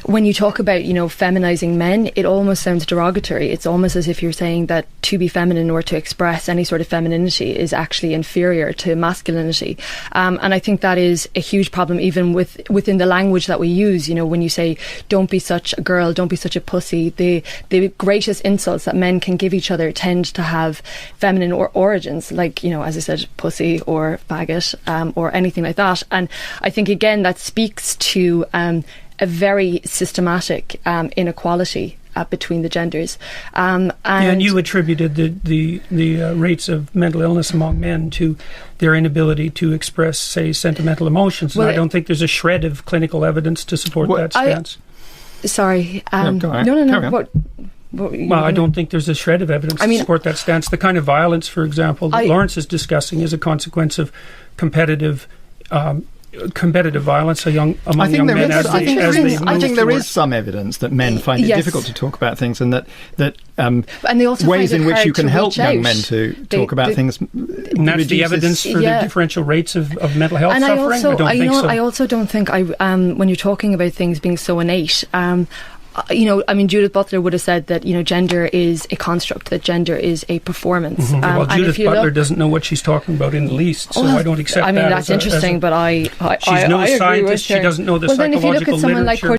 when you talk about, feminizing men, it almost sounds derogatory. It's almost as if you're saying that to be feminine or to express any sort of femininity is actually inferior to masculinity. And I think that is a huge problem, even within the language that we use. When you say, don't be such a girl, don't be such a pussy, the greatest insults that men can give each other tend to have feminine origins, like, as I said, pussy or faggot, or anything like that. And I think, again, that speaks to a very systematic inequality between the genders. And you attributed the rates of mental illness among men to their inability to express, say, sentimental emotions. Well, and I don't think there's a shred of clinical evidence to support that stance. Sorry. No. I don't think there's a shred of evidence to support that stance. The kind of violence, for example, that Lawrence is discussing is a consequence of competitive violence among young men as they move I think there forward. is some evidence that men find it difficult to talk about things, and that and they also ways find in which you can help young out. men to talk about things. And that's the evidence for the differential rates of mental health suffering. I also don't think when you're talking about things being so innate, Judith Butler would have said that, gender is a construct, that gender is a performance. Well, Judith Butler doesn't know what she's talking about in the least, so I don't accept that. That's interesting, but she's no scientist. She doesn't know the psychological literature.